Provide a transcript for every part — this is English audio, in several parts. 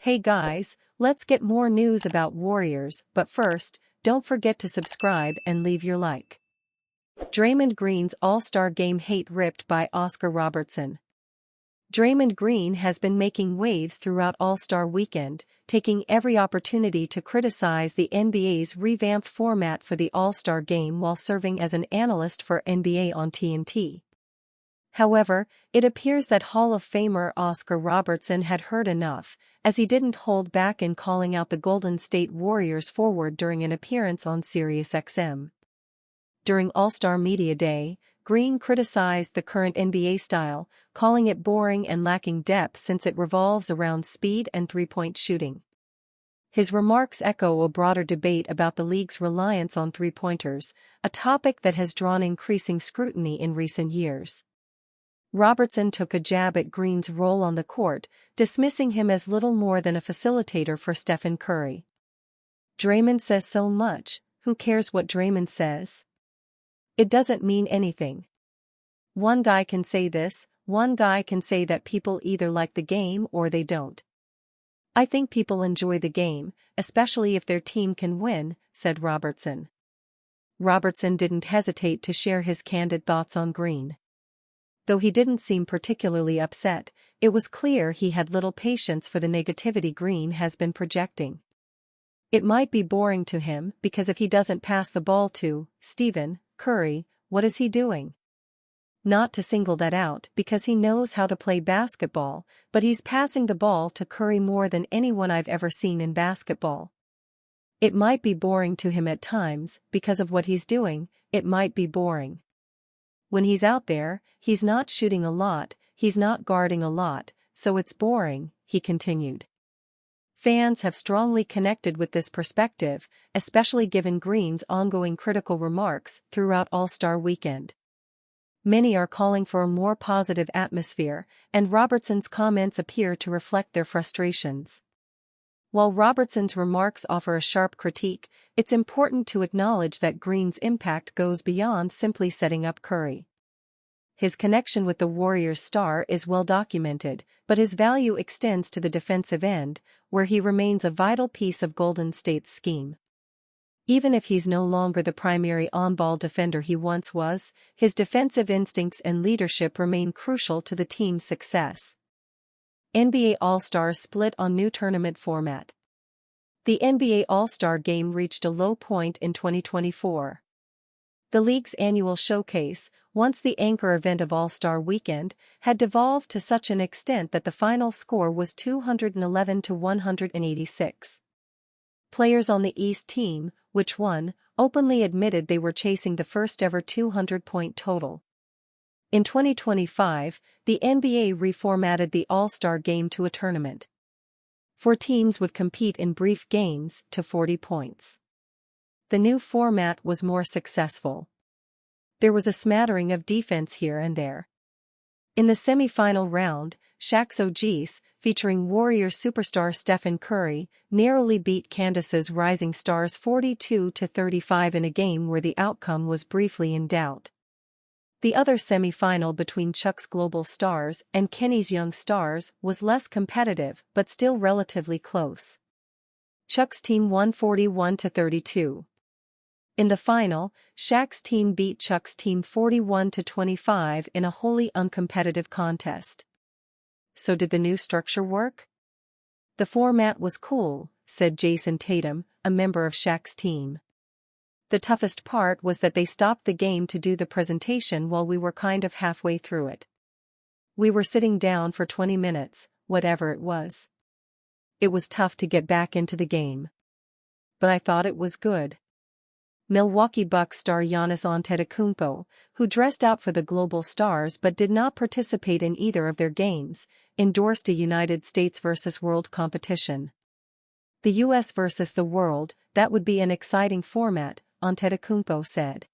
Hey guys, let's get more news about Warriors, but first, don't forget to subscribe and leave your like. Draymond Green's All-Star Game hate ripped by Oscar Robertson. Draymond Green has been making waves throughout All-Star Weekend, taking every opportunity to criticize the NBA's revamped format for the All-Star Game while serving as an analyst for NBA on TNT. However, it appears that Hall of Famer Oscar Robertson had heard enough, as he didn't hold back in calling out the Golden State Warriors forward during an appearance on SiriusXM. During All-Star Media Day, Green criticized the current NBA style, calling it boring and lacking depth since it revolves around speed and three-point shooting. His remarks echo a broader debate about the league's reliance on three-pointers, a topic that has drawn increasing scrutiny in recent years. Robertson took a jab at Green's role on the court, dismissing him as little more than a facilitator for Stephen Curry. Draymond says so much, who cares what Draymond says? It doesn't mean anything. One guy can say this, one guy can say that people either like the game or they don't. I think people enjoy the game, especially if their team can win, said Robertson. Robertson didn't hesitate to share his candid thoughts on Green. Though he didn't seem particularly upset, it was clear he had little patience for the negativity Green has been projecting. It might be boring to him because if he doesn't pass the ball to Stephen Curry, what is he doing? Not to single that out because he knows how to play basketball, but he's passing the ball to Curry more than anyone I've ever seen in basketball. It might be boring to him at times because of what he's doing, it might be boring. When he's out there, he's not shooting a lot, he's not guarding a lot, so it's boring, he continued. Fans have strongly connected with this perspective, especially given Green's ongoing critical remarks throughout All-Star Weekend. Many are calling for a more positive atmosphere, and Robertson's comments appear to reflect their frustrations. While Robertson's remarks offer a sharp critique, it's important to acknowledge that Green's impact goes beyond simply setting up Curry. His connection with the Warriors star is well documented, but his value extends to the defensive end, where he remains a vital piece of Golden State's scheme. Even if he's no longer the primary on-ball defender he once was, his defensive instincts and leadership remain crucial to the team's success. NBA All-Stars split on new tournament format. The NBA All-Star Game reached a low point in 2024. The league's annual showcase, once the anchor event of All-Star Weekend, had devolved to such an extent that the final score was 211 to 186. Players on the East team, which won, openly admitted they were chasing the first-ever 200-point total. In 2025, the NBA reformatted the All-Star Game to a tournament. 4 teams would compete in brief games to 40 points. The new format was more successful. There was a smattering of defense here and there. In the semi-final round, Shaq's OGs, featuring Warriors superstar Stephen Curry, narrowly beat Candace's Rising Stars 42-35 in a game where the outcome was briefly in doubt. The other semi-final between Chuck's Global Stars and Kenny's Young Stars was less competitive but still relatively close. Chuck's team won 41-32. In the final, Shaq's team beat Chuck's team 41-25 in a wholly uncompetitive contest. So did the new structure work? The format was cool, said Jason Tatum, a member of Shaq's team. The toughest part was that they stopped the game to do the presentation while we were kind of halfway through it. We were sitting down for 20 minutes, whatever it was. It was tough to get back into the game. But I thought it was good. Milwaukee Bucks star Giannis Antetokounmpo, who dressed out for the Global Stars but did not participate in either of their games, endorsed a United States versus World competition. The US versus the World, that would be an exciting format, Antetokounmpo said.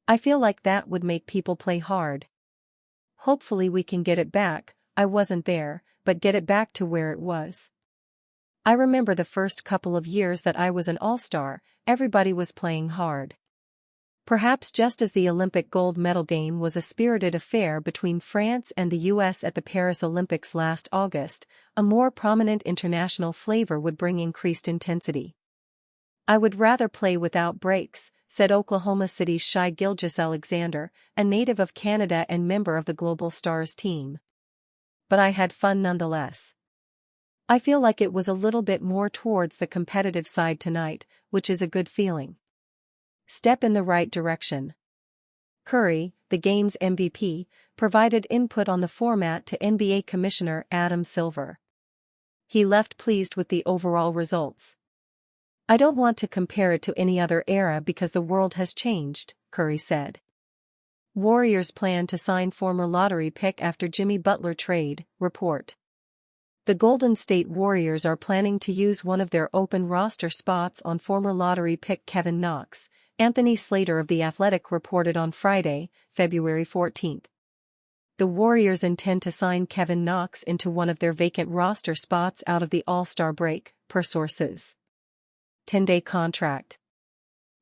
I feel like that would make people play hard. Hopefully we can get it back, I wasn't there, but get it back to where it was. I remember the first couple of years that I was an all-star, everybody was playing hard. Perhaps just as the Olympic gold medal game was a spirited affair between France and the US at the Paris Olympics last August, a more prominent international flavor would bring increased intensity. "I would rather play without breaks," said Oklahoma City's Shai Gilgeous-Alexander, a native of Canada and member of the Global Stars team. "But I had fun nonetheless. I feel like it was a little bit more towards the competitive side tonight, which is a good feeling. Step in the right direction." Curry, the game's MVP, provided input on the format to NBA Commissioner Adam Silver. He left pleased with the overall results. "I don't want to compare it to any other era because the world has changed," Curry said. Warriors plan to sign former lottery pick after Jimmy Butler trade, report. The Golden State Warriors are planning to use one of their open roster spots on former lottery pick Kevin Knox, Anthony Slater of The Athletic reported on Friday, February 14. The Warriors intend to sign Kevin Knox into one of their vacant roster spots out of the All-Star break, per sources. 10-day contract.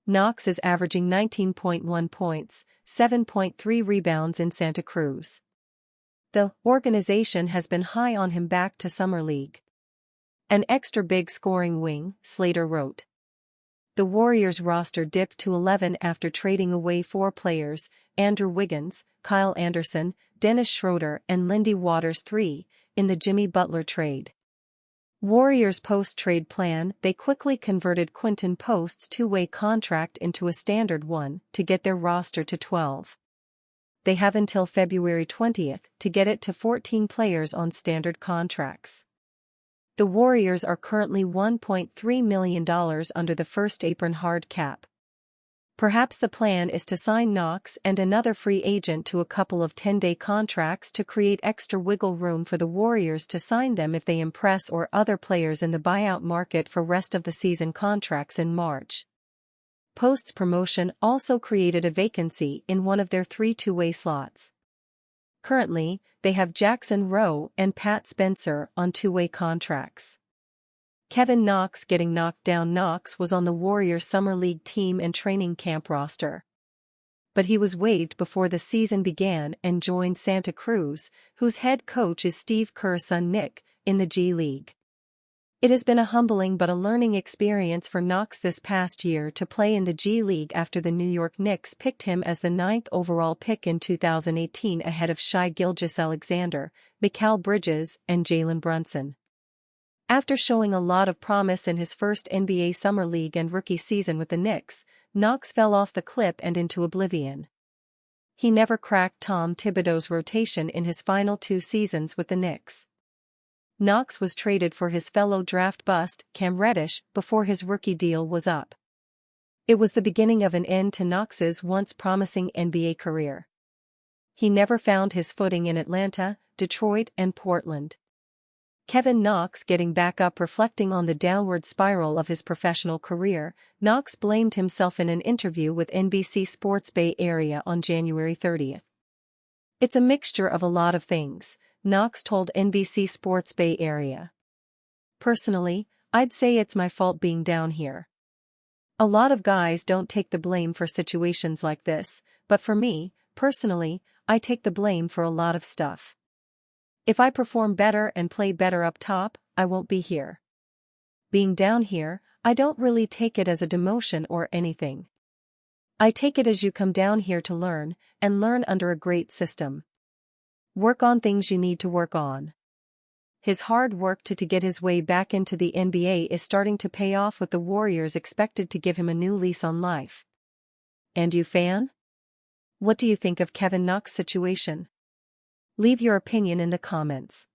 Knox is averaging 19.1 points, 7.3 rebounds in Santa Cruz. The organization has been high on him back to Summer League. "An extra big scoring wing," Slater wrote. The Warriors' roster dipped to 11 after trading away 4 players, Andrew Wiggins, Kyle Anderson, Dennis Schroeder and Lindy Waters III, in the Jimmy Butler trade. Warriors' post-trade plan, they quickly converted Quinton Post's two-way contract into a standard one to get their roster to 12. They have until February 20 to get it to 14 players on standard contracts. The Warriors are currently $1.3 million under the first apron hard cap. Perhaps the plan is to sign Knox and another free agent to a couple of 10-day contracts to create extra wiggle room for the Warriors to sign them if they impress, or other players in the buyout market for rest of the season contracts in March. Post's promotion also created a vacancy in one of their 3 two-way slots. Currently, they have Jackson Rowe and Pat Spencer on two-way contracts. Kevin Knox getting knocked down. Knox was on the Warriors' Summer League team and training camp roster. But he was waived before the season began and joined Santa Cruz, whose head coach is Steve Kerr's son Nick, in the G League. It has been a humbling but a learning experience for Knox this past year to play in the G League after the New York Knicks picked him as the 9th overall pick in 2018 ahead of Shai Gilgeous-Alexander, Mikal Bridges, and Jalen Brunson. After showing a lot of promise in his first NBA Summer League and rookie season with the Knicks, Knox fell off the cliff and into oblivion. He never cracked Tom Thibodeau's rotation in his final 2 seasons with the Knicks. Knox was traded for his fellow draft bust, Cam Reddish, before his rookie deal was up. It was the beginning of an end to Knox's once promising NBA career. He never found his footing in Atlanta, Detroit, and Portland. Kevin Knox getting back up. Reflecting on the downward spiral of his professional career, Knox blamed himself in an interview with NBC Sports Bay Area on January 30. "It's a mixture of a lot of things," Knox told NBC Sports Bay Area. "Personally, I'd say it's my fault being down here. A lot of guys don't take the blame for situations like this, but for me, personally, I take the blame for a lot of stuff. If I perform better and play better up top, I won't be here. Being down here, I don't really take it as a demotion or anything. I take it as you come down here to learn, and learn under a great system. Work on things you need to work on." His hard work to get his way back into the NBA is starting to pay off, with the Warriors expected to give him a new lease on life. And you, fan? What do you think of Kevin Knox's situation? Leave your opinion in the comments.